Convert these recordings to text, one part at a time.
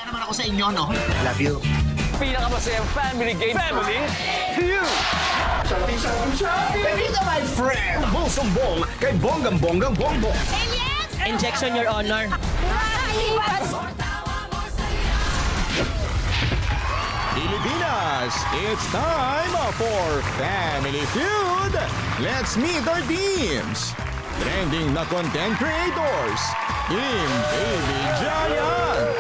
naman ako sa inyo, no? Love you. Pinakamasayang family game. Family Feud! Pepito, my friend! Bong-sumbong kay bonggang-bonggang bongbong. Injection, Your Honor. Pilipinas, it's time for Family Feud. Let's meet our teams. Trending na content creators. Team Baby Giant.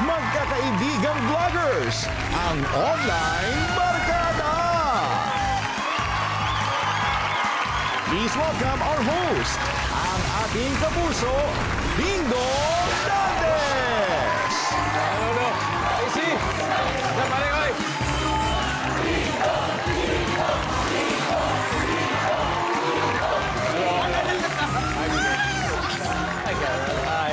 Magkakaibigang vloggers. Ang online barkada. Please welcome our host, ang ating kapuso, Bingo Dantes. Ano? Easy! Sabay-sabay! Hi, Carol. Hi.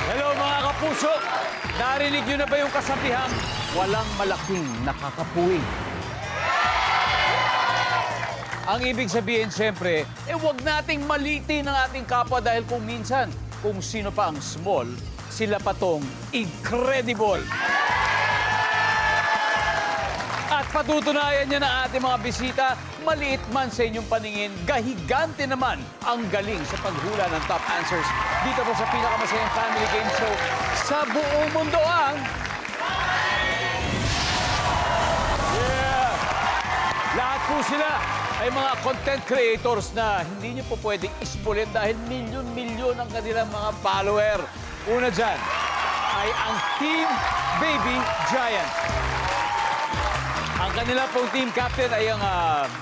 Hello mga kapuso! Narinig niyo na ba yung kasabihang walang malaking nakakapuwing? Ang ibig sabihin, siyempre, huwag nating malitin ang ating kapwa dahil kung minsan, kung sino pa ang small, sila pa tong incredible. At patutunayan niya ng ating mga bisita, maliit man sa inyong paningin, gahigante naman ang galing sa paghula ng top answers dito po sa pinakamasayang family game show sa buong mundo ang... Yeah! Lahat po sila ay mga content creators na hindi niyo po pwedeng ispolin dahil milyon-milyon ang kanilang mga follower. Una dyan ay ang Team Baby Giant. Ang kanila pong team captain ay ang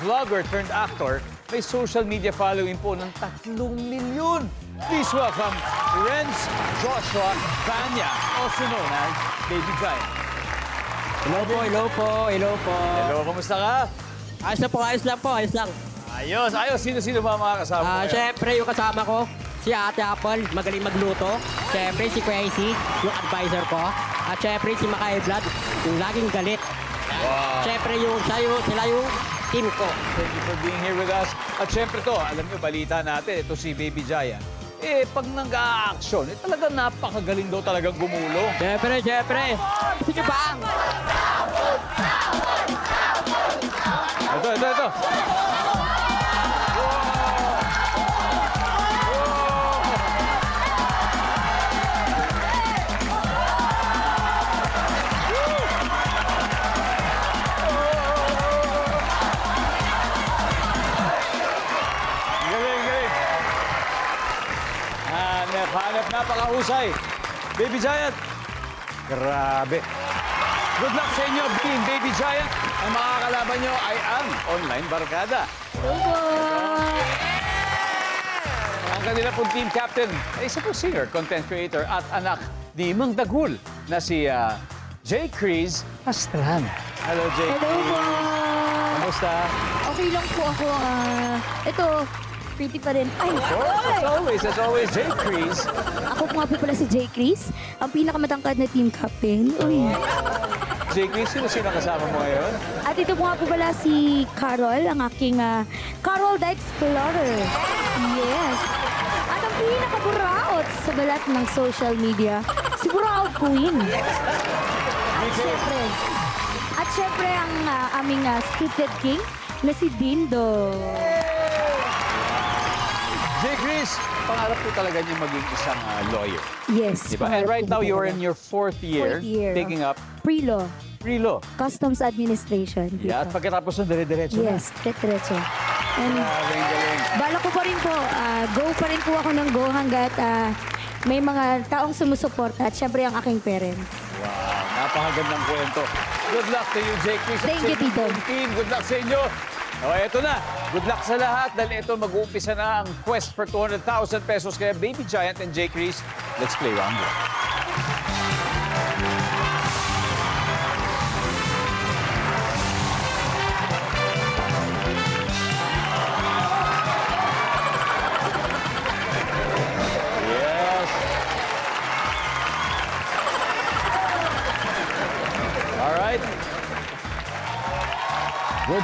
vlogger turned actor. May social media following po ng 3 milyon. Please welcome Renz Joshua Banya, also known as Baby Giant. Hello po, hello po, hello po. Hello, kamusta ka? Ayos lang po, ayos lang po, ayos lang. Ayos, ayos. Sino-sino ba mga kasama mo? ngayon? Siyempre, yung kasama ko, si Ate Apple, magaling magluto. Siyempre, si Crazy, yung advisor ko. At siyempre, si Makay Vlad, yung laging galit. Siyempre, sila yung team ko. Thank you for being here with us. At syempre to, alam niyo, balita natin, ito si Baby Giant. Pag nag-a-action, talaga napakagaling daw talagang gumulong. Siyempre, siyempre. Sige ba? Ito. Galing. Hanap, napakahusay. Baby Giant, grabe. Good luck sa inyo, Team Baby Giant. Ang makakalaban nyo ay ang online barkada. Ang kanila pong team captain ay isa pong singer, content creator at anak ni Mang Dagul na si J. Crease Pastrana. Hello, J. Hello po. Kamusta? Okay lang po ako. Ito, pretty pa rin. Ay, As always, J. Crease. ako po nga po pala si J. Chris, ang pinakamatangkad na team captain. Uy. J. Crease, sino kasama mo ngayon? At ito po nga po pala si Carol, ang aking Carol the Explorer. Yes. At ang pinakaburaot sa balat ng social media, si Buraot Queen. At syempre ang aming scripted king na si Dindo. J. Crease, pangarap ko talaga niya maging isang lawyer. Yes. Diba? And right now, you're in your fourth year, Fourth year. taking up Pre-law. pre-law. Customs Administration. Yeah, at pagkatapos ng dire-diretso na. Yes, diretso. And Galing. bala ko pa rin po, go pa rin po ako ng go hanggat may mga taong sumusuporta at syempre ang aking parent. Wow, napakagandang kwento. Good luck to you, Jake. Thank you, Tito. Team, good luck sa inyo. O, eto na. Good luck sa lahat dahil ito mag-uumpisa na ang quest for 200,000 pesos. Kaya Baby Giant and Jake Reese, let's play round one.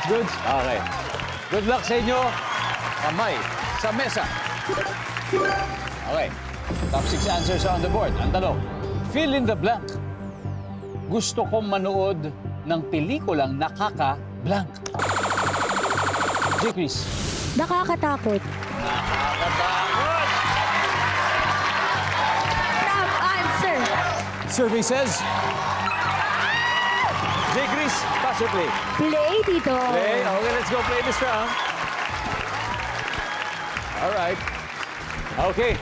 Goods. Okay. Good luck sa inyo. Kamay sa mesa. Okay. Top 6 answers on the board. Ang tanong, fill in the blank. Gusto kong manood ng pelikulang nakaka-blank. J. Chris. Nakakatakot. Nakakatakot. Top answer. Survey says... J. Chris, pass or play? Play, Tito. Play. Okay, let's go play this round. All right. Okay.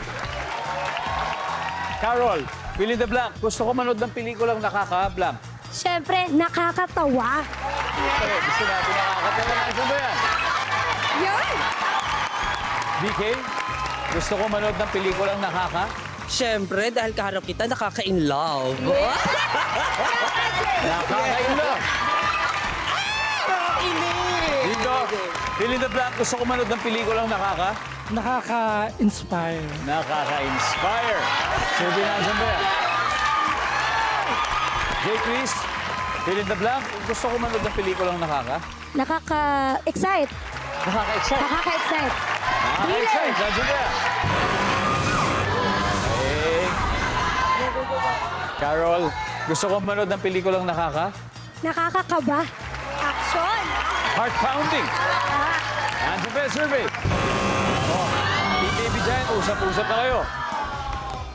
Carol, fill in the blank. Gusto ko manood ng pelikulang nakaka-blank. Siyempre, nakakatawa. Okay, gusto natin nakakatawa. Ano ba yan? Yan. BK, gusto ko manood ng pelikulang nakaka... Siyempre, dahil kaharap kita, nakaka-in love. Nakaka-inlove. Dito, fill in the blank. Gusto ko manood ng pelikulang nakaka... Nakaka-inspire. Nakaka-inspire. Sabi na saan ba yan? J. Chris, fill in the blank. Gusto ko manood ng pelikulang nakaka... Nakaka-excite. Nakaka-excite. Nakaka-excite. Nakaka-excite. Saan ba yan? Okay. Carol, gusto ko manood ng pelikulang nakaka... Nakakakaba. Action. Heart-pounding. Answer ba yung survey? Oh, Team Baby Giant, usap-usap na kayo.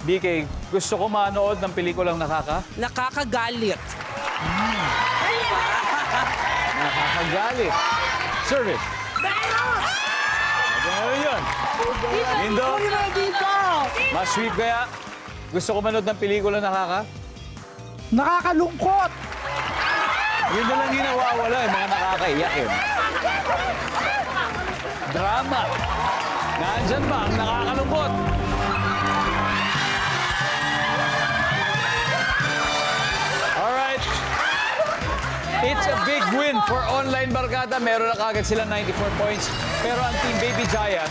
BK, gusto ko manood ng pelikulang nakaka... Nakakagalit. Nakakagalit. Survey. Ano yun? Lindo? Mas sweet kaya? Gusto ko manood ng pelikulang nakaka... Nakakalungkot. Yun na lang yung nawawala, yung mga nakakaiyak yun. Drama. Nandyan ba ang nakakalungkot? Alright. It's a big win for Online Barkada. Meron na kagad silang 94 points. Pero ang Team Baby Giant,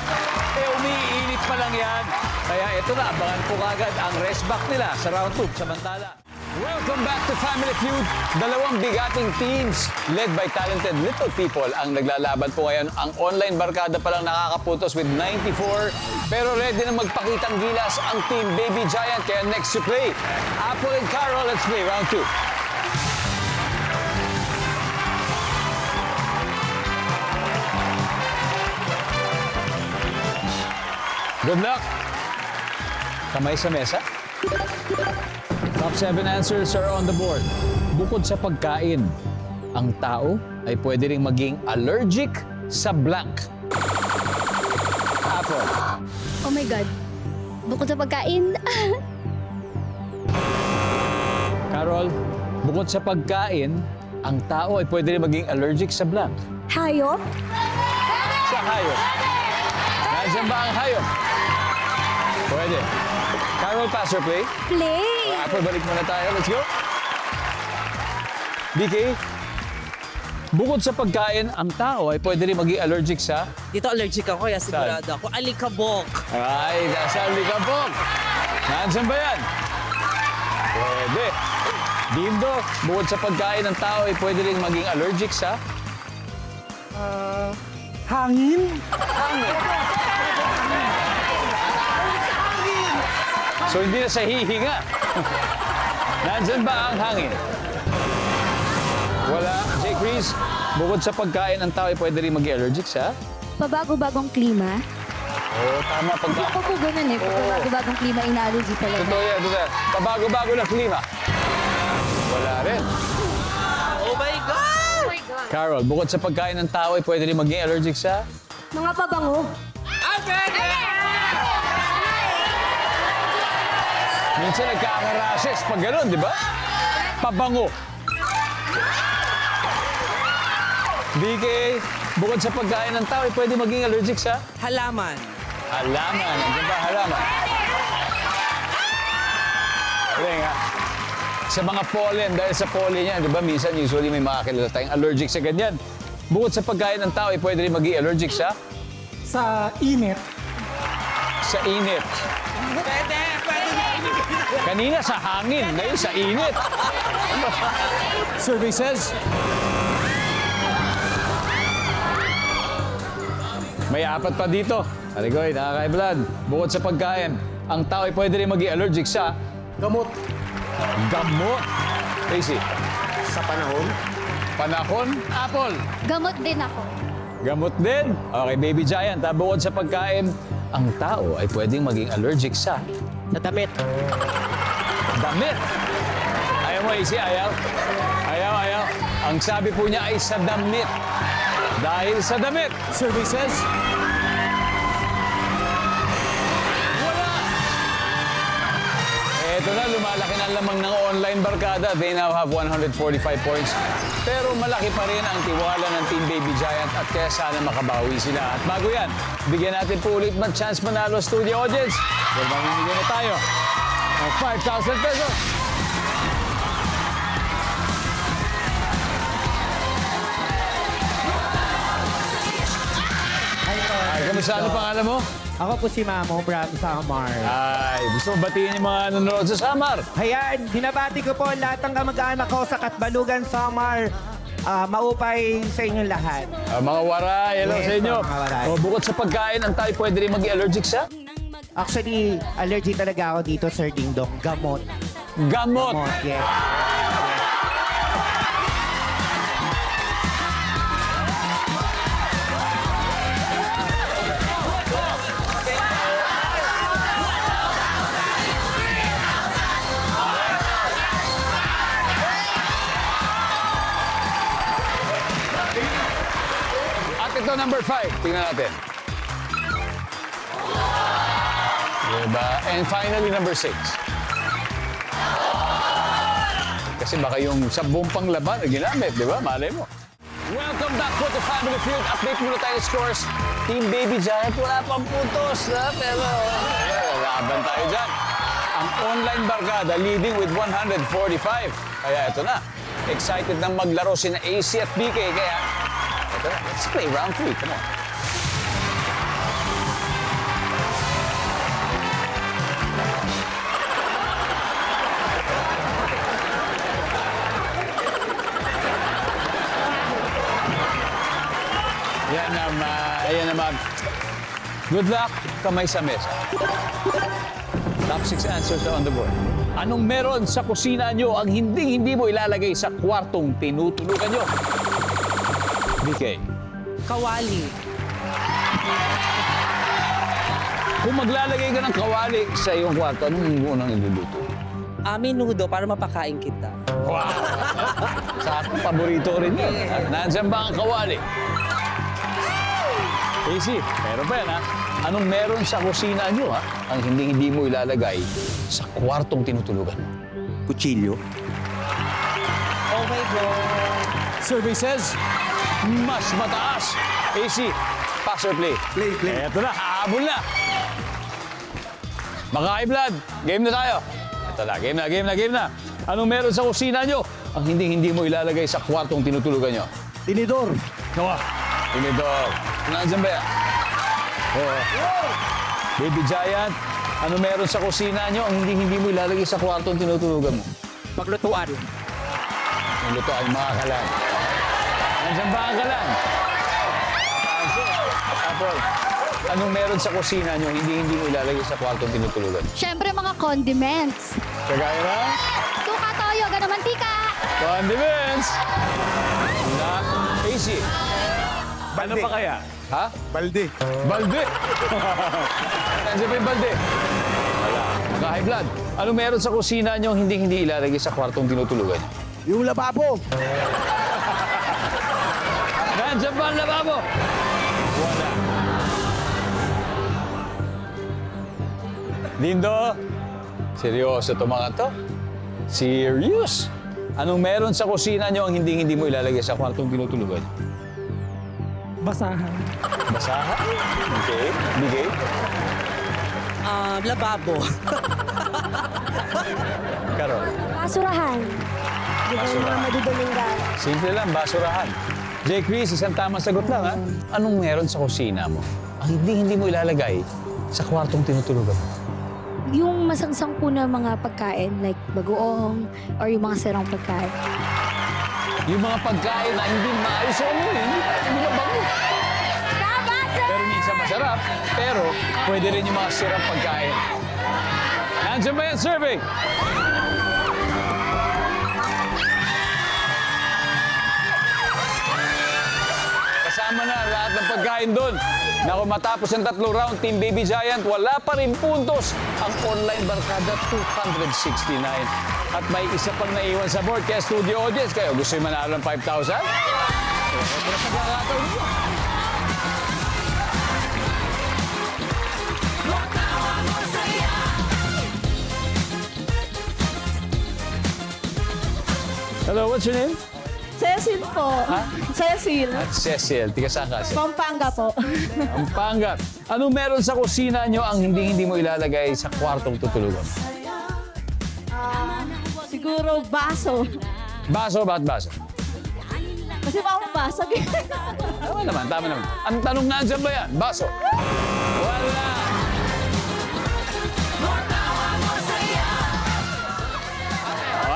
umiinit pa lang yan. Kaya ito na, abangan po kagad ang rest back nila sa round 2. Samantala. Welcome back to Family Feud. Dalawang bigating teams led by talented little people ang naglalaban po ngayon. Ang Online Barkada pa lang nakakaputos with 94. Pero ready na magpakitang gilas ang Team Baby Giant. Kaya next to play, Apple and Carol, let's play round 2. Good luck! Kamay sa mesa. Top 7 answers are on the board. Bukod sa pagkain, ang tao ay pwede ring maging allergic sa blank. Apple. Oh my God. Bukod sa pagkain, Carol, bukod sa pagkain, ang tao ay pwede rin maging allergic sa blank. hayop. Sa hayop. Nandiyan ba ang hayop? Pwede. Carol, pass or play? Play. Apple, balik muna tayo. Let's go. BK, bukod sa pagkain, ang tao ay pwede rin maging allergic sa... Dito allergic ako, kaya sigurado ako. Alikabok. Ay, nasa likabok. Nandiyan ba yan? Pwede. Dindo, bukod sa pagkain ng tao ay pwede rin maging allergic sa... Hangin. So hindi na sa hihinga. Nandyan ba ang hangin? Wala. J. Chris, bukod sa pagkain ng tao ay pwede rin maging allergic sa... Pabago-bagong klima. Oo, tama. Ako po ganun eh. Pabago-bagong klima, ina-allergy talaga. Totoo yan, totoo yan. Pabago-bago na klima. Wala rin. Oh my God! Carol, bukod sa pagkain ng tao ay pwede rin maging allergic sa... Mga pabango. Minsan nagkaka-rashes pag gano'n, di ba? Pabango. BK, bukod sa pagkain ng tao ay pwede maging allergic sa... Halaman. Halaman. Nandiyan ba halaman? Galing ha. Sa mga pollen, dahil sa pollen yan, di ba, minsan usually may mga kilala tayong allergic sa ganyan. Bukod sa pagkain ng tao, ay pwede rin maging allergic sa... Sa init. Sa init. Pwede. Kanina sa hangin, ngayon sa init. Survey says... May apat pa dito. Aligoy, nakaka-blood. Bukod sa pagkain, ang tao ay pwede rin maging allergic sa Gamot. gamot. Casey, Sa panahon. panahon, apple. Gamot din ako. Gamot din. Okay, Baby Giant, bukod sa pagkain, ang tao ay pwedeng maging allergic sa Sa damit. damit. Ayaw mo, Casey, ayaw? Ayaw. Ang sabi po niya ay sa damit. Dahil sa damit, services, wala. Eto na, lumalaki na ang lamang ng online barkada. They now have 145 points. Pero malaki pa rin ang tiwala ng Team Baby Giant at kaya sana makabawi sila. At bago yan, bigyan natin po ulit mag-chance manalo studio audience. Well, mamimigyan na tayo ng 5,000 pesos. Ay, kamusta? Ano pangalan mo? Ako po si Mamo from Samar. Ay, gusto mo batiin yung mga nanonood sa Samar? Ayan, binabati ko po lahat ng kamag-anak ko sa Katbalugan, Samar. Maupay sa inyong lahat. Mga waray, hello Yes, sa inyo. mga waray. O, bukod sa pagkain, ang tayo pwede rin maging allergic sa Actually, allergic talaga ako dito, Sir Ding Dong. Gamot. gamot. Gamot, yes. At ito, number 5. Tingnan natin. Diba? And finally, number 6. Kasi baka yung sabong panglaban na ginamit, di ba? Malay mo. Welcome back po to Family Feud. Update muna tayo ng scores. Team Baby Giant, wala pang putos. Ha? Pero, laban tayo dyan. Ang online barkada leading with 145. Kaya ito na. Excited nang maglaro sina AC at BK. Kaya, ito na. Let's play round 3. Come on. Yan naman. Ayan naman. Good luck, kamay sa mesa. Top 6 answers are on the board. Anong meron sa kusina nyo ang hindi mo ilalagay sa kwartong tinutulugan nyo? BK. Kawali. Kung maglalagay ka ng kawali sa iyong kwarto, anong unang iluluto? Menudo para mapakain kita. Wow! Sa akin, paborito rin yun. Nandiyan ba ang kawali? Casey, meron pa yan, ha? Anong meron sa kusina nyo, ha? Ang hindi mo ilalagay sa kwartong tinutulugan mo? Kutsilyo. Oh my God. Services, mas mataas. AC, pass or play? Play. Eto na, hahabol na. Mga blood, game na tayo. Eto na, game na. Anong meron sa kusina nyo? Ang hindi mo ilalagay sa kwartong tinutulugan nyo? Tinidor. Noah, tinidor. Nandiyan ba yan? Oo. Baby Giant, ano meron sa kusina nyo ang hindi mo ilalagay sa kwartong tinutulugan mo? Paglutuan. Yung luto ay mga kalan. Nandiyan ba ang kalan? Apple, anong meron sa kusina nyo hindi mo ilalagay sa kwartong tinutulugan? Siyempre mga condiments. Kagaya na? Suka, toyo, gano'n mantika. Condiments! Na, Casey. Ano pa kaya? Ha? Balde. Balde! Nandiyan ba yung balde? Wala. High blood. Ano meron sa kusina nyo hindi ilalagay sa kwartong tinutulugan? Yung lababo. Nandiyan ba ang lababo? Wala. Lindo, seryoso to mga to? Serious? Anong meron sa kusina nyo ang hindi mo ilalagay sa kwartong tinutulugan? Basahan. Basahan? Okay. Bigay? Lababo. Karol. Basurahan. Di ba yung mga maduduling gamit? Simple lang, basurahan. J. Chris, isang tamang sagot lang, ha? Anong meron sa kusina mo? Ang hindi mo ilalagay sa kwartong tinutulugan mo? Yung masangsang po na mga pagkain, like bagoong or yung mga sirang pagkain. Yung mga pagkain na hindi maayos sa ulo, hindi ba bango? Tama, sir! Pero minsan Masarap, pero pwede rin yung mga sirang pagkain. Nandiyan ba yung survey? Kasama na lahat ng pagkain doon. Naku, matapos ang 3 round, Team Baby Giant, wala pa rin puntos. Ang online barkada, 269. At may isa pang naiwan sa board. Kaya studio audience, kayo gusto yung manalo ng 5,000? Pero sa pagkakataon nyo. Hello, what's your name? Cecil po. Cecil. At Cecil. Tiga saan ka? Pampanga po. Pampanga. Anong meron sa kusina nyo ang hindi mo ilalagay sa kwartong tutulugan? Siguro baso. Baso, bakit baso? Kasi makapasag eh. Tama naman. Ang tanong nandiyan ba yan? Baso. Wala.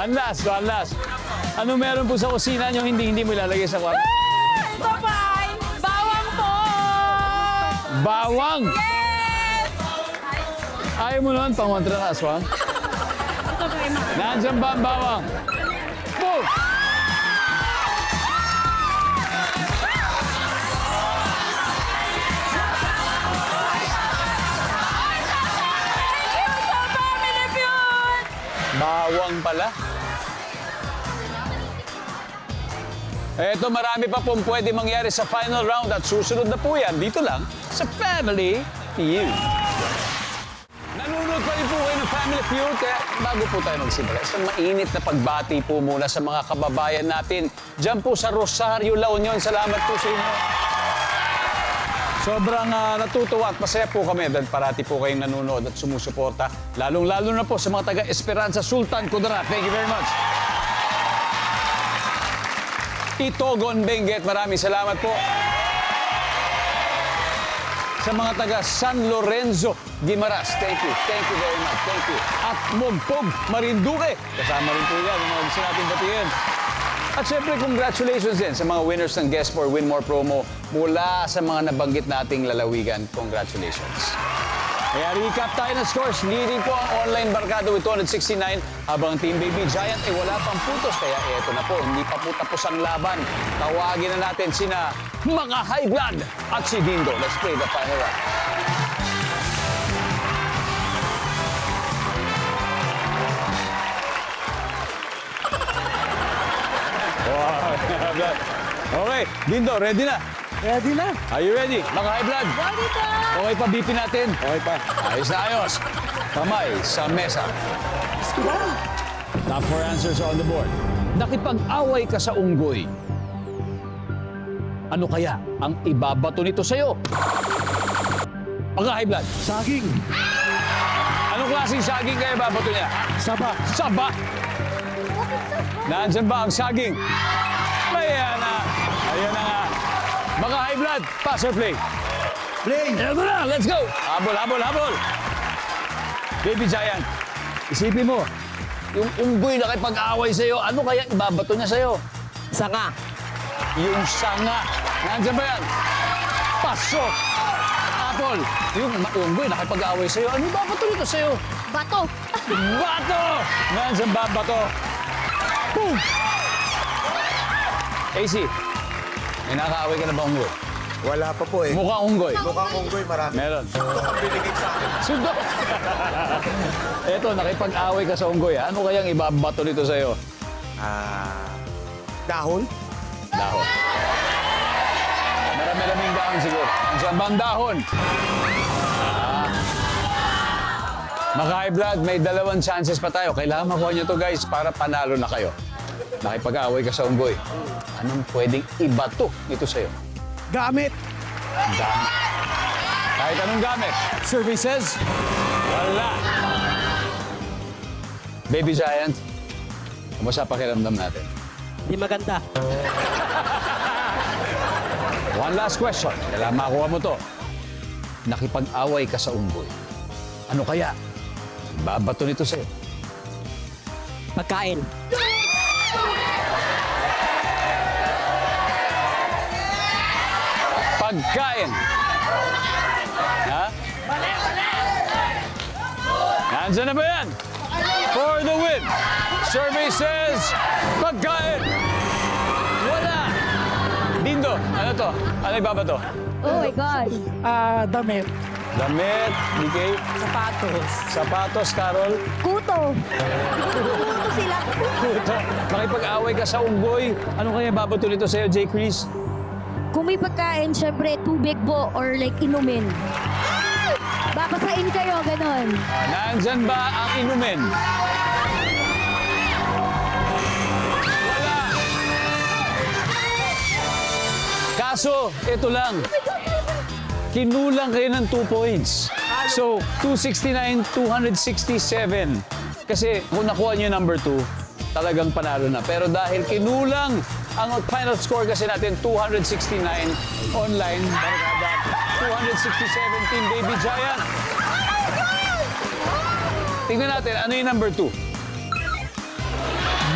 One last. Anong meron po sa kusina nyo hindi mo ilalagay sa kwarto? Ito pa. Bawang po. Bawang! Yes! Ayaw mo naman, pangontra na aswang. Nandiyan ba ang bawang? Boom! Bawang pala. Eto, marami pa pong pwede mangyari sa final round at susunod na po yan dito lang sa Family Feud. Nanonood pa rin po kayo ng Family Feud, kaya bago po tayo magsimula, isang mainit na pagbati po muna sa mga kababayan natin dyan po sa Rosario, La Union. Salamat po sa inyo. Sobrang natutuwa at masaya po kami dahil parati po kayong nanonood at sumusuporta. Lalong-lalo na po sa mga taga-Esperanza Sultan Kudarat. Thank you very much. Itogon Benguet, maraming salamat po. Sa mga taga San Lorenzo Guimaras, thank you very much, thank you. At Mogpog Marinduque, kasama rin po yan, mga gusto natin batiin. At syempre, congratulations din sa mga winners ng Guest for Win More promo mula sa mga nabanggit nating lalawigan. Congratulations. Kaya recap tayo ng scores. Leading po ang online barkada with 269 habang Team Baby Giant ay wala pang putos. Kaya eto na po, hindi pa po tapos ang laban. Tawagin na natin sina mga High Blood at si Dindo. Let's play the final round. Wow, okay, Dindo, ready na? Ready na. Are you ready? Mga High Blood? Ready po. Okay pa, BP natin? Okay pa. Ayos na ayos. Kamay sa mesa. Top 4 answers on the board. Nakipag-away ka sa unggoy. Ano kaya ang ibabato nito sa'yo? Mga High Blood. Saging. Anong klaseng saging kaya ibabato niya? Saba. Saba. Nandyan ba ang saging? Ayan na. Ayan na nga. Mga High Blood, pass or play? Play. Eto na, let's go! Habol! Baby Giant, isipin mo, yung unggoy na kipag-away sa'yo, ano kaya ibabato niya sa'yo? Sanga. Yung sanga. Nandiyan ba yan? Paso! Apple, yung unggoy na kipag-away sa'yo, ano ibabato nito sa'yo? Bato. Bato! Nandiyan ba ang bato? Boom! AC, may nakaaway ka na ba unggoy? Wala pa po eh. Mukhang unggoy. Mukhang unggoy marami. Meron. Ang binigay sa akin. Sundo! Eto, nakipag-away ka sa unggoy. Ano kayang ibabato nito sa'yo? Dahon? Dahon. Marami-raming dahon siguro. Ang sambang dahon. Mga High Blood, may 2 chances pa tayo. Kailangan makuha nyo to guys para panalo na kayo. Nakipag-away ka sa unggoy. Anong pwedeng ibato nito sa'yo? Gamit. Gamit. Kahit anong gamit. Services? Wala. Baby Giant, kumusta pakiramdam natin? Di maganda. One last question. Kailangan makuha mo to. Nakipag-away ka sa unggoy. Ano kaya? Babato nito sa'yo. Pagkain. Pagkain. Ha? Nandyan na ba yan? For the win. Survey says, pagkain. Wala. Dindo, ano to? Ano ibabato? Oh my God. Damit. Damit, DK. Sapatos. Sapatos, Carol. Kuto. Kuto sila. Puto. Makipag-away ka sa unggoy. Ano kaya babato nito sa'yo, J. Chris? Kung may pagkain, syempre, tubig po or like inumin. Babasain kayo, ganon. Nandyan ba ang inumin? Wala. Kaso, ito lang. Kinulang kayo ng 2 points. So, 269, 267. Kasi kung nakuha niyo number 2, talagang panalo na. Pero dahil kinulang ang final score kasi natin, 269 online, barkada, 267 Team Baby Giant. Tingnan natin, ano yung number 2?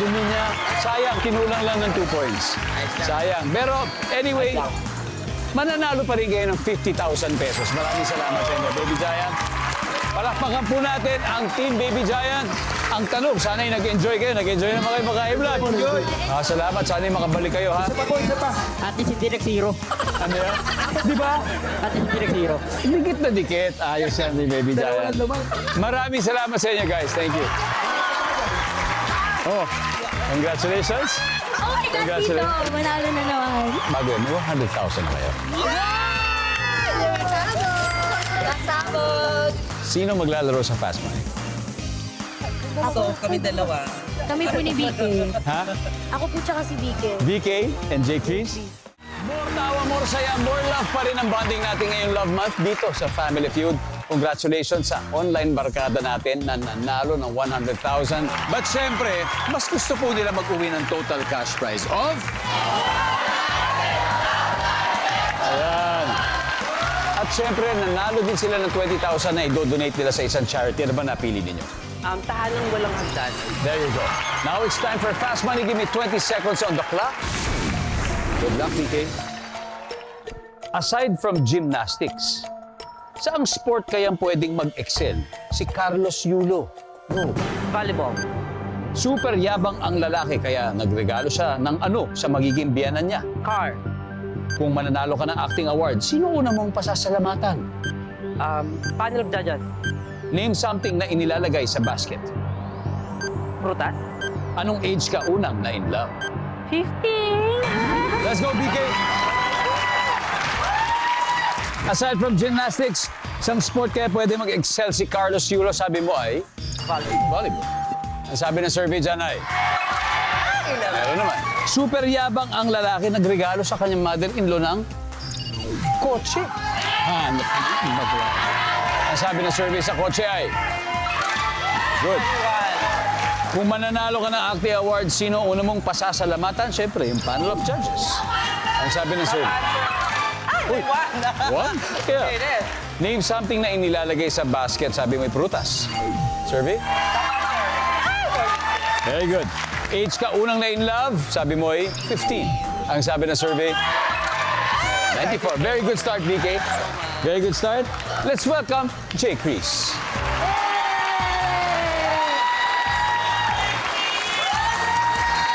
Dumi niya. Sayang, kinulang lang ng 2 points. Sayang. Pero anyway, mananalo pa rin kayo ng 50,000 pesos. Maraming salamat sa inyo, Baby Giant. Palakpakan po natin ang Team Baby Giant. Ang tanong, sana'y nag-enjoy kayo. Nag-enjoy naman kayo maka-vlog. Salamat, sana'y makabalik kayo, ha? At least hindi nag-zero. Ano yan? Di ba? At least hindi nag-zero. Dikit na dikit. Ayos yan ni Baby Giant. Maraming salamat sa inyo, guys. Thank you. Oh, congratulations. Oh my God, Tito. Manalo na naman. Bago, may 100,000 na kayo. Nasabog. Sino maglalaro sa Fast Money? Ako, kami dalawa. Kami po ni BK. Ha? Ako po tsaka si BK. VK and J. Chris? More tawa, more saya, more love pa rin ang bonding natin ngayong Love Month dito sa Family Feud. Congratulations sa online barkada natin na nanalo ng 100,000. But syempre, mas gusto po nila mag-uwi ng total cash prize of... Ayan. At syempre, nanalo din sila ng 20,000 na i-donate nila sa isang charity. Ano ba napili ninyo? Tahanang walang hagdan. There you go. Now it's time for Fast Money. Give me 20 seconds on the clock. Good luck, PK. Aside from gymnastics, saang sport kayang pwedeng mag-excel si Carlos Yulo? Go. Volleyball. Super yabang ang lalaki kaya nagregalo siya ng ano sa magiging biyanan niya. Car. Kung mananalo ka ng acting award, sino una mong pasasalamatan? Panel of judges. Name something na inilalagay sa basket. Prutas. Anong age ka unang na in love? 15. Let's go, BK! Aside from gymnastics, isang sport kaya pwede mag-excel si Carlos Yulo, sabi mo ay? Volleyball. Ang sabi ng survey dyan ay? Meron naman. Super yabang ang lalaki nagregalo sa kanyang mother-in-law ng kotse. Ang sabi ng survey sa kotse ay? Good. Kung mananalo ka ng acting award, sino una mong pasasalamatan? Siyempre, yung panel of judges. Ang sabi ng survey. Uy, what? Yeah. Name something na inilalagay sa basket. Sabi mo, prutas. Survey? Very good. Age ka unang na in love. Sabi mo ay 15. Ang sabi ng survey? 94. Very good start, BK. Very good start. Let's welcome J. Chris.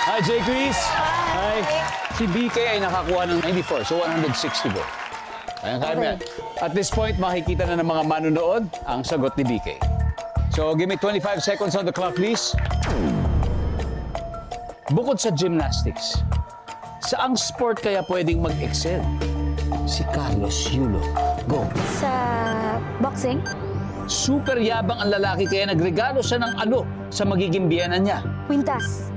Hi, J. Chris. Hi. Si BK ay nakakuha ng 94, so 160 go. Kaya mo yan. At this point, makikita na ng mga manunood ang sagot ni BK. So, give me 25 seconds on the clock, please. Bukod sa gymnastics, saang sport kaya pwedeng mag-excel si Carlos Yulo? Go. Sa boxing? Super yabang ang lalaki kaya nagregalo siya ng ano sa magiging biyanan niya. Quintas.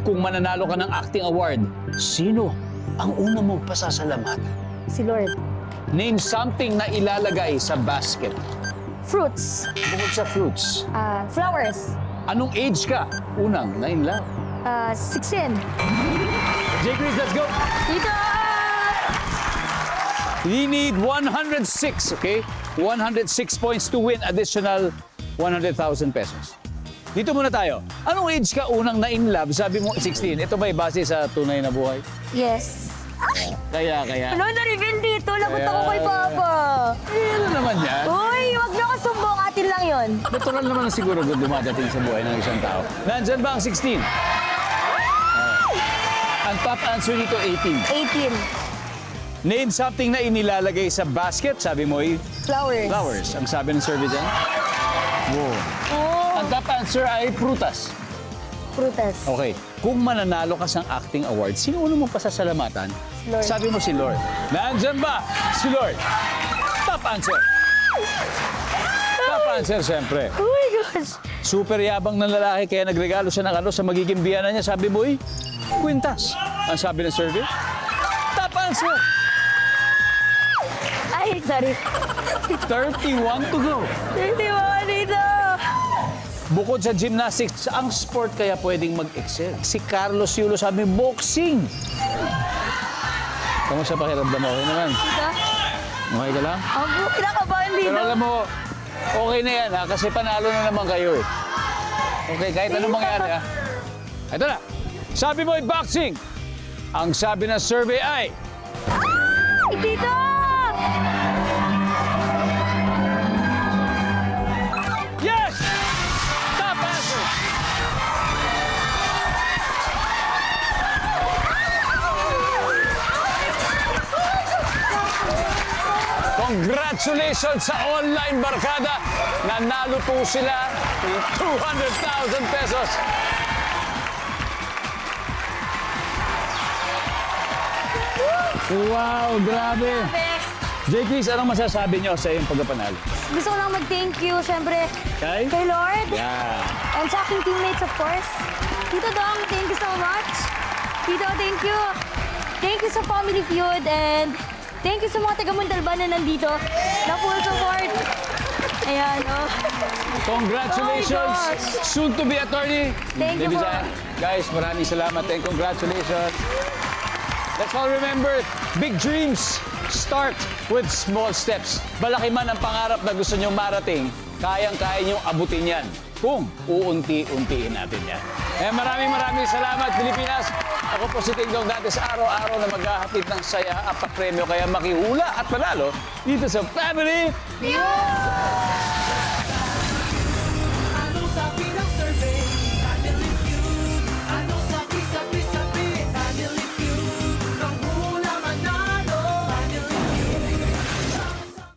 Kung mananalo ka ng acting award, sino ang una mong pasasalamatan? Si Lord. Name something na ilalagay sa basket. Fruits. Bukod sa fruits, Flowers. anong age ka unang na in love? 16. J. Chris, let's go! Tito! We need 106, okay? 106 points to win additional 100,000 pesos. Dito muna tayo. Anong age ka unang na in love? Sabi mo 16. Ito ba'y base sa tunay na buhay? Yes. Kaya. Ano na-reveal dito? Lagot ako kay Kaya- Papa. Ano naman yan? Uy, huwag niyo akong sumbong. Atin lang yun. Natural naman na siguro kung dumadating sa buhay ng isang tao. Nandyan ba ang 16? Ang top answer dito, 18. 18. Name something na inilalagay sa basket. Sabi mo, Flowers. flowers. Ang sabi ng survey dyan? Wow. Oh, Ang top answer ay prutas. prutas. Okay. Kung mananalo ka sa acting award, sino uno mong pasasalamatan? Lord. Sabi mo si Lord. Nandyan ba si Lord? Top answer. Top answer, siyempre. Oh my gosh. Super yabang ng lalaki kaya nagregalo siya ng ano sa magiging biyana niya. Sabi mo, kwintas. Ang sabi ng survey? Top answer. Ay, sorry. 31 to go. 31 dito. Bukod sa gymnastics, ang sport kaya pwedeng mag-excel. Si Carlos Yulo sabi, boxing. Kamusta pakiramdam mo? Okay naman. Dito. Okay ka lang? Ako, kinakabahan dito. Pero alam mo, okay na yan ha, kasi panalo na naman kayo eh. Okay, kahit anong mangyari ha. Ito na. Sabi mo ay boxing. Ang sabi ng survey ay... Ay, dito! Yes! Top answer! Congratulations sa online barkada. Nanalo po sila ng 200,000 pesos. Wow, grabe. J. Chris, anong masasabi niyo sa iyong pagkapanalo? Gusto ko lang mag-thank you, syempre, Kay? kay Lord. Yeah. And sa aking teammates, of course. Tito Dong, thank you so much. Tito, thank you. Thank you sa Family Feud and thank you sa mga taga Montalban na nandito na full support. Ayan, oh. Congratulations! Oh my gosh. Soon to be attorney. Thank you Baby po. Zion. Guys, maraming salamat and congratulations. Let's all remember, big dreams start with small steps. Malaki man ang pangarap na gusto niyong marating, kayang-kaya niyong abutin yan kung uunti-untiin natin yan. Maraming salamat, Pilipinas. Ako po si Ting Dong dati sa araw-araw na maghahatid ng saya at papremyo kaya makihula at panalo dito sa Family Feud!